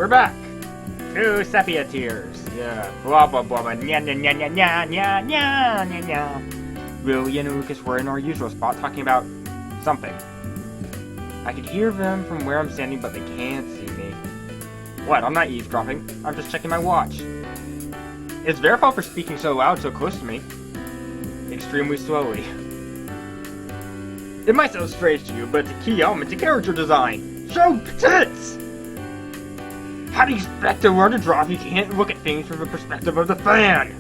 we're back! 2 Sepia tears. Yeah, blah blah blah blah, nya nya nya nya nya nya nya nya nya. Willie and Lucas were in our usual spot talking about something. I could hear them from where I'm standing, but they can't see me. What? I'm not eavesdropping. I'm just checking my watch. It's their fault for speaking so loud so close to me. Extremely slowly. It might sound strange to you, but it's a key element to character design. Show tits! How do you expect to learn to draw if you can't look at things from the perspective of the fan?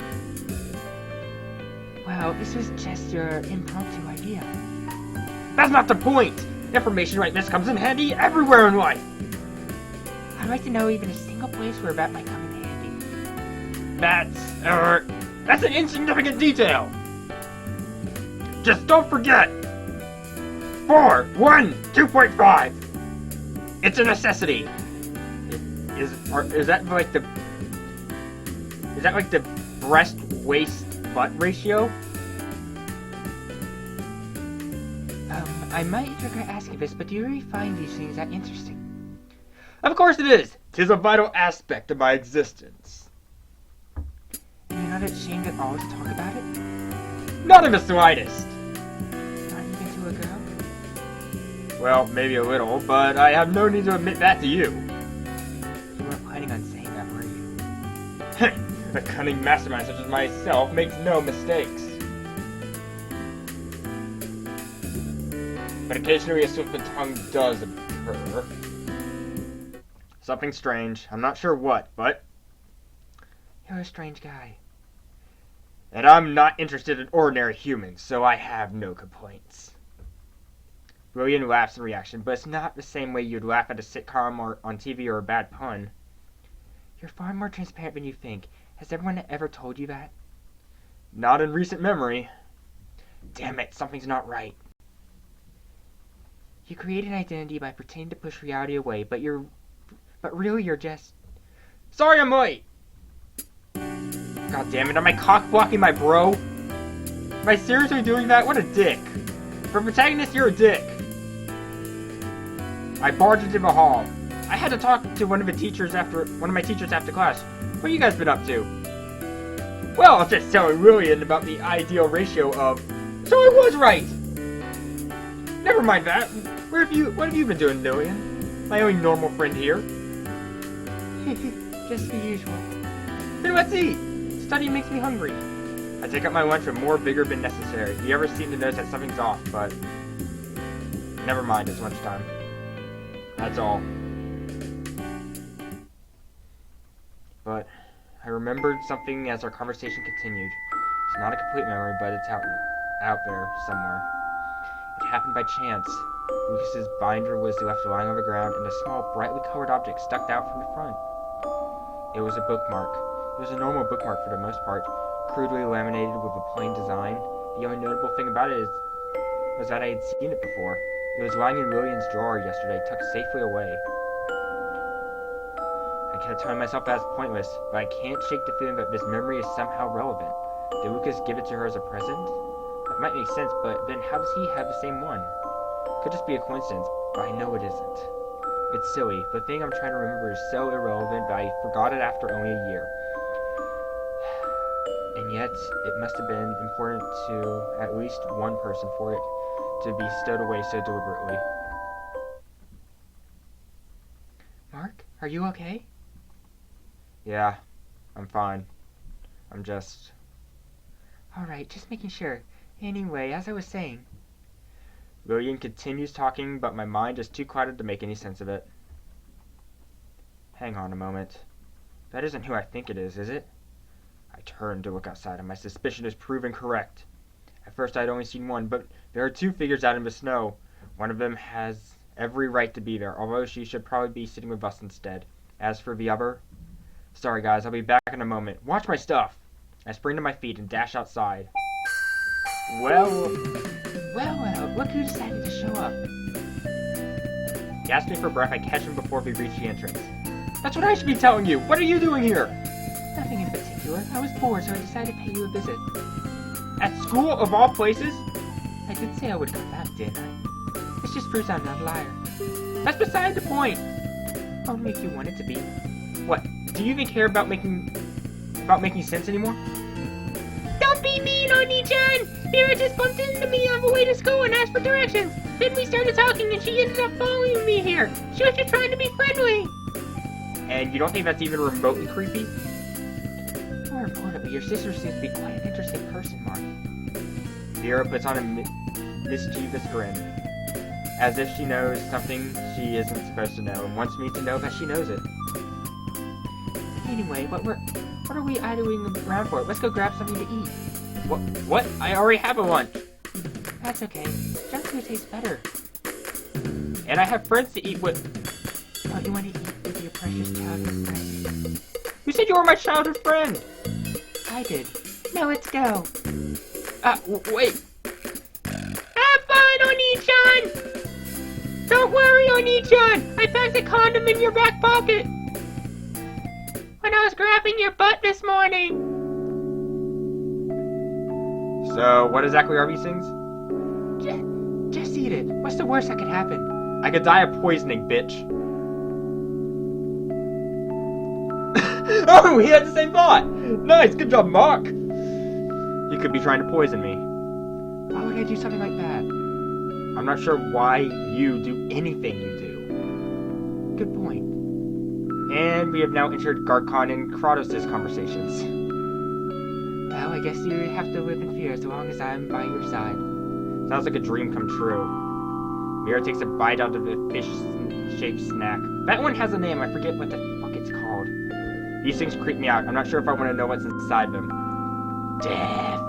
Well, this was just your impromptu idea. That's not the point! Information like this comes in handy everywhere in life! I'd like to know even a single place where that might come in handy. That's an insignificant detail! Just don't forget! 4.1.2.5! It's a necessity! Is that like the breast waist butt ratio? I might regret asking this, but do you really find these things that interesting? Of course it is! 'Tis a vital aspect of my existence. And you're not ashamed at all to talk about it? Not in the slightest! Not even to a girl? Well, maybe a little, but I have no need to admit that to you. You weren't planning on saying that, were you? A cunning mastermind such as myself makes no mistakes. But occasionally a slip of the tongue does occur. Something strange. I'm not sure what, but... You're a strange guy. And I'm not interested in ordinary humans, so I have no complaints. William laughs in reaction, but it's not the same way you'd laugh at a sitcom or on TV or a bad pun. You're far more transparent than you think. Has everyone ever told you that? Not in recent memory. Damn it, something's not right. You create an identity by pretending to push reality away, but really you're just... Sorry I'm late! God damn it, am I cock-blocking my bro? Am I seriously doing that? What a dick. For a protagonist, you're a dick. I barged into the hall. I had to talk to one of my teachers after class. What have you guys been up to? Well, I was just telling William about the ideal ratio of... So I was right! Never mind that. What have you been doing, Lillian? My only normal friend here. Just the usual. Then let's eat! Studying makes me hungry. I take up my lunch with more vigor than necessary. You ever seem to notice that something's off, but... Never mind, it's lunchtime. That's all. But I remembered something as our conversation continued. It's not a complete memory, but it's out there somewhere. It happened by chance. Lucas's binder was left lying on the ground, and a small, brightly colored object stuck out from the front. It was a bookmark. It was a normal bookmark for the most part, crudely laminated with a plain design. The only notable thing about it was that I had seen it before. It was lying in William's drawer yesterday, tucked safely away. I kept telling myself that it's pointless, but I can't shake the feeling that this memory is somehow relevant. Did Lucas give it to her as a present? That might make sense, but then how does he have the same one? Could just be a coincidence, but I know it isn't. It's silly. The thing I'm trying to remember is so irrelevant that I forgot it after only a year. And yet, it must have been important to at least one person for it to be stowed away so deliberately. Mark, are you okay? Yeah, I'm fine. I'm just... Alright, just making sure. Anyway, as I was saying... William continues talking, but my mind is too clouded to make any sense of it. Hang on a moment. That isn't who I think it is it? I turn to look outside, and my suspicion is proven correct. At first I had only seen one, but there are 2 figures out in the snow. One of them has every right to be there, although she should probably be sitting with us instead. As for the other... Sorry guys, I'll be back in a moment. Watch my stuff! I spring to my feet and dash outside. Well, look who decided to show up. Gasping for breath, I catch him before we reach the entrance. That's what I should be telling you! What are you doing here? Nothing in particular. I was bored, so I decided to pay you a visit. At school, of all places? I did say I would come back, didn't I? This just proves I'm not a liar. That's beside the point! I'll make you want it to be. What? Do you even care about making sense anymore? Don't be mean, Oni-chan! Mira just bumped into me on the way to school and asked for directions. Then we started talking and she ended up following me here. She was just trying to be friendly. And you don't think that's even remotely creepy? More importantly, your sister seems to be quite an interesting person, Mark. Mira puts on a mischievous grin, as if she knows something she isn't supposed to know and wants me to know that she knows it. Anyway, what are we idling around for? Let's go grab something to eat. What? I already have a lunch. That's okay. Junk food tastes better. And I have friends to eat with. Don't you want to eat with your precious childhood friend? Who said you were my childhood friend? I did. Now let's go. Wait. Have fun, Oni-chan! Don't worry, Oni-chan! I found a condom in your back pocket! When I was grabbing your butt this morning! So, what exactly are these things? Just eat it. What's the worst that could happen? I could die of poisoning, bitch. Oh, he had the same thought! Nice, good job, Mark! He could be trying to poison me. Why would I do something like that? I'm not sure why you do anything you do. Good point. And we have now entered Garkon and Kratos' conversations. Well, I guess you have to live in fear as long as I'm by your side. Sounds like a dream come true. Mira takes a bite out of a fish-shaped snack. That one has a name, I forget what the fuck it's called. These things creep me out. I'm not sure if I want to know what's inside them. Death!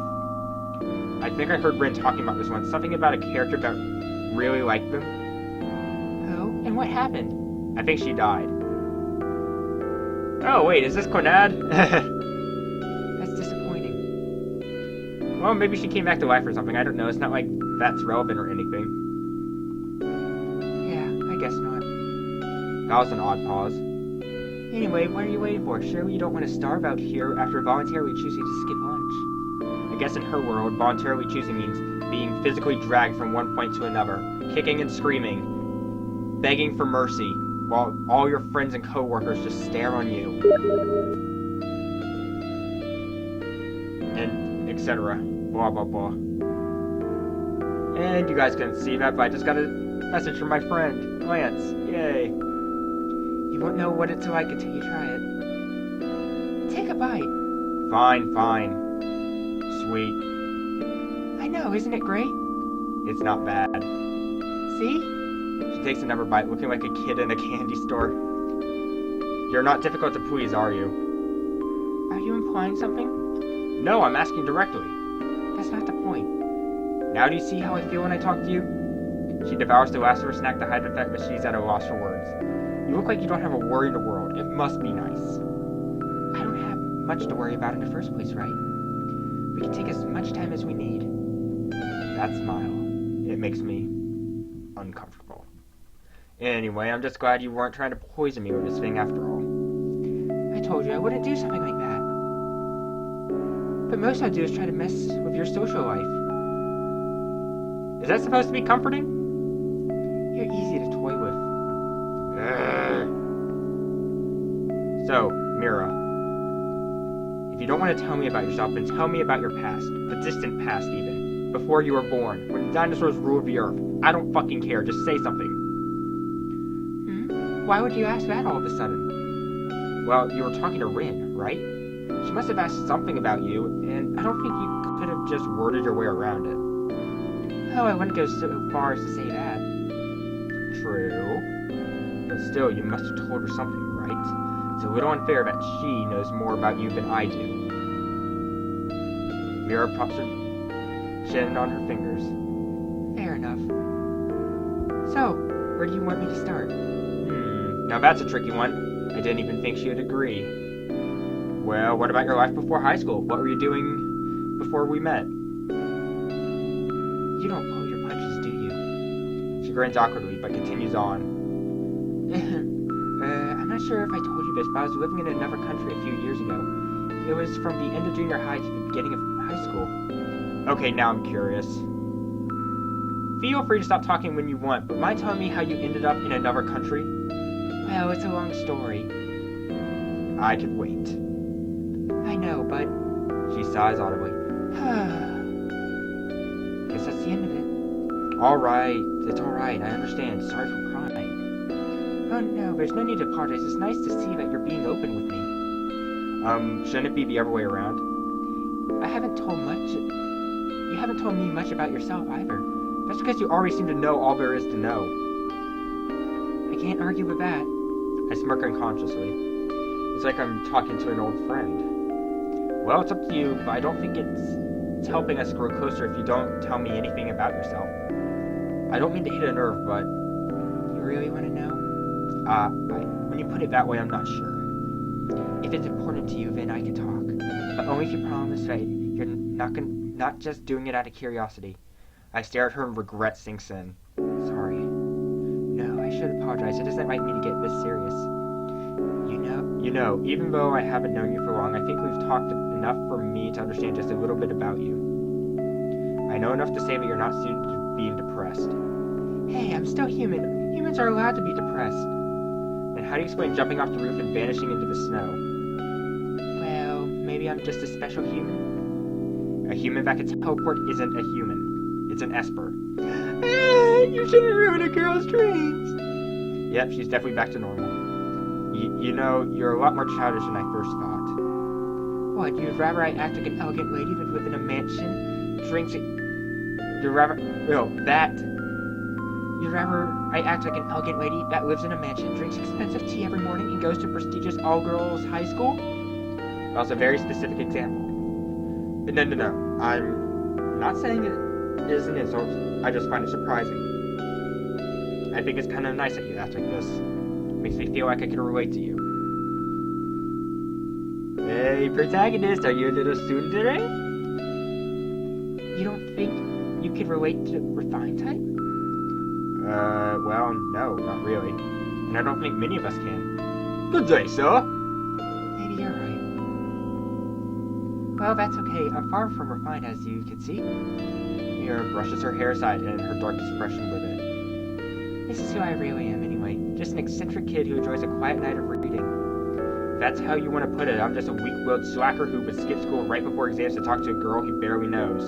I think I heard Rin talking about this one. Something about a character that really liked them. Oh, and what happened? I think she died. Oh, wait, is this Conad? That's disappointing. Well, maybe she came back to life or something. I don't know. It's not like that's relevant or anything. Yeah, I guess not. That was an odd pause. Anyway, what are you waiting for? Surely you don't want to starve out here after voluntarily choosing to skip lunch. I guess in her world, voluntarily choosing means being physically dragged from one point to another, kicking and screaming, begging for mercy, while all your friends and co-workers just stare on you. And etc. Blah blah blah. And you guys couldn't see that, but I just got a message from my friend, Lance. Yay. You won't know what it's like until you try it. Take a bite. Fine, fine. Sweet. I know, isn't it great? It's not bad. See? She takes another bite, looking like a kid in a candy store. You're not difficult to please, are you? Are you implying something? No, I'm asking directly. That's not the point. Now do you see how I feel when I talk to you? She devours the last of her snack to hide the fact that she's at a loss for words. You look like you don't have a worry in the world. It must be nice. I don't have much to worry about in the first place, right? We can take as much time as we need. That smile. It makes me uncomfortable. Anyway, I'm just glad you weren't trying to poison me with this thing after all. I told you I wouldn't do something like that. But most I'd do is try to mess with your social life. Is that supposed to be comforting? You're easy to toy with. So, Mira, if you don't want to tell me about yourself, then tell me about your past. The distant past, even. Before you were born. When the dinosaurs ruled the earth. I don't fucking care. Just say something. Why would you ask that all of a sudden? Well, you were talking to Rin, right? She must have asked something about you, and I don't think you could have just worded your way around it. Oh, I wouldn't go so far as to say that. True. But still, you must have told her something, right? It's a little unfair that she knows more about you than I do. Mira props her chin on her fingers. Fair enough. So, where do you want me to start? Now that's a tricky one. I didn't even think she would agree. Well, what about your life before high school? What were you doing before we met? You don't pull your punches, do you? She grins awkwardly, but continues on. I'm not sure if I told you this, but I was living in another country a few years ago. It was from the end of junior high to the beginning of high school. Okay, now I'm curious. Feel free to stop talking when you want, but mind telling me how you ended up in another country? Well, it's a long story. I could wait. I know, but... She sighs audibly. Guess that's the end of it. Alright, it's alright, I understand. Sorry for crying. Oh no, there's no need to apologize. It's nice to see that you're being open with me. Shouldn't it be the other way around? You haven't told me much about yourself either. That's because you already seem to know all there is to know. I can't argue with that. I smirk unconsciously. It's like I'm talking to an old friend. Well, it's up to you, but I don't think it's helping us grow closer if you don't tell me anything about yourself. I don't mean to hit a nerve, but... You really want to know? When you put it that way, I'm not sure. If it's important to you, then I can talk. But only if you promise that you're not just doing it out of curiosity. I stare at her and regret sinks in. Sorry. No, I should apologize. It isn't like me to get this serious. You know, even though I haven't known you for long, I think we've talked enough for me to understand just a little bit about you. I know enough to say that you're not suited to being depressed. Hey, I'm still human. Humans are allowed to be depressed. Then how do you explain jumping off the roof and vanishing into the snow? Well, maybe I'm just a special human. A human that can teleport isn't a human. It's an Esper. You shouldn't ruin a girl's dreams. Yep, she's definitely back to normal. You know, you're a lot more childish than I first thought. What, you'd rather I act like an elegant lady that lives in a mansion, drinks... You'd rather I act like an elegant lady that lives in a mansion, drinks expensive tea every morning, and goes to prestigious all-girls high school? That was a very specific example. But no. I'm not saying it is an insult. I just find it surprising. I think it's kind of nice that you act like this. Makes me feel like I can relate to you. Hey, protagonist, are you a little student today? You don't think you could relate to refined type? Well, no, not really. And I don't think many of us can. Good day, sir. Maybe you're right. Well, that's okay. I'm far from refined, as you can see. Mira brushes her hair aside and her dark expression with it. This is who I really am, anyway. Just an eccentric kid who enjoys a quiet night of reading. If that's how you want to put it, I'm just a weak-willed slacker who would skip school right before exams to talk to a girl he barely knows.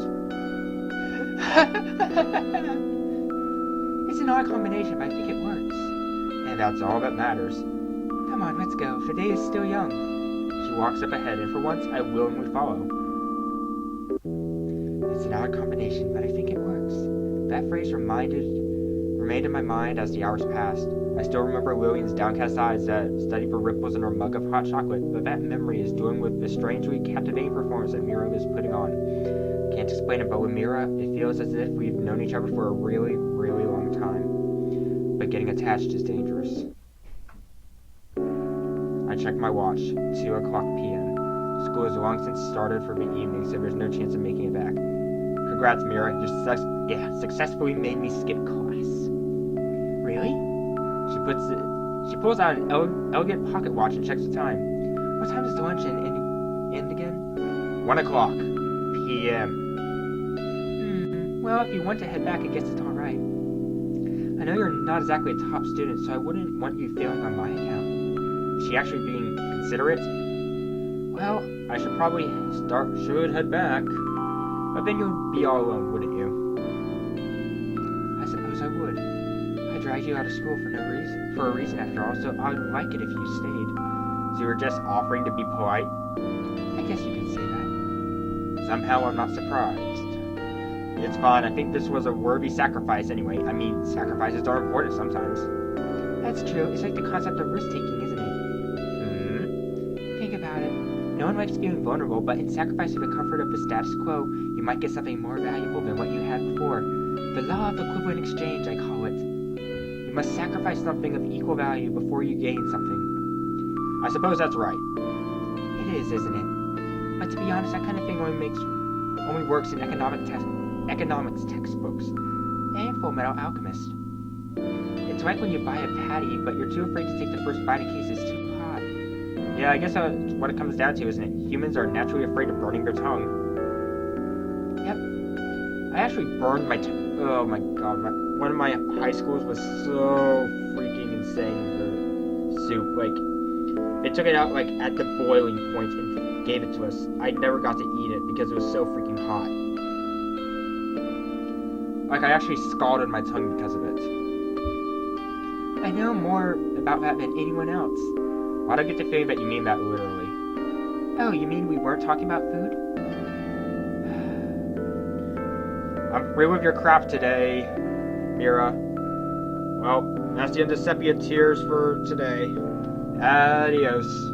It's an odd combination, but I think it works. And that's all that matters. Come on, let's go. The day is still young. She walks up ahead, and for once, I willingly follow. It's an odd combination, but I think it works. That phrase remained in my mind as the hours passed. I still remember Lillian's downcast eyes that studied for ripples in her mug of hot chocolate, but that memory is doing with the strangely captivating performance that Mira is putting on. Can't explain it, but with Mira, it feels as if we've known each other for a really, really long time. But getting attached is dangerous. I check my watch. 2 o'clock p.m. School has long since started for the evening, so there's no chance of making it back. Congrats, Mira. You successfully made me skip class. Really? She pulls out an elegant pocket watch and checks the time. What time does the lunch end again? 1 o'clock p.m. Well, if you want to head back, I guess it's alright. I know you're not exactly a top student, so I wouldn't want you failing on my account. Is she actually being considerate? Well, I should probably head back. But then you'd be all alone, wouldn't you? I suppose I would. I dragged you out of school for a reason after all, so I would like it if you stayed. So you were just offering to be polite? I guess you could say that. Somehow I'm not surprised. It's fine, I think this was a worthy sacrifice anyway. I mean, sacrifices are important sometimes. That's true, it's like the concept of risk-taking, isn't it? Think about it. No one likes being vulnerable, but in sacrificing the comfort of the status quo, you might get something more valuable than what you had before. The law of equivalent exchange, I call it. You must sacrifice something of equal value before you gain something. I suppose that's right. It is, isn't it? But to be honest, that kind of thing only works in economics textbooks. And Full Metal Alchemist. It's like when you buy a patty, but you're too afraid to take the first bite in case it's too hot. Yeah, I guess that's what it comes down to, isn't it? Humans are naturally afraid of burning their tongue. Yep. I actually burned my tongue. Oh my god, one of my high schools was so freaking insane. soup. Like, they took it out, like, at the boiling point and gave it to us. I never got to eat it because it was so freaking hot. Like, I actually scalded my tongue because of it. I know more about that than anyone else. Why do I get the feeling that you mean that literally? Oh, you mean we weren't talking about food? I'm through with your crap today, Mira. Well, that's the end of Sepia Tears for today. Adios.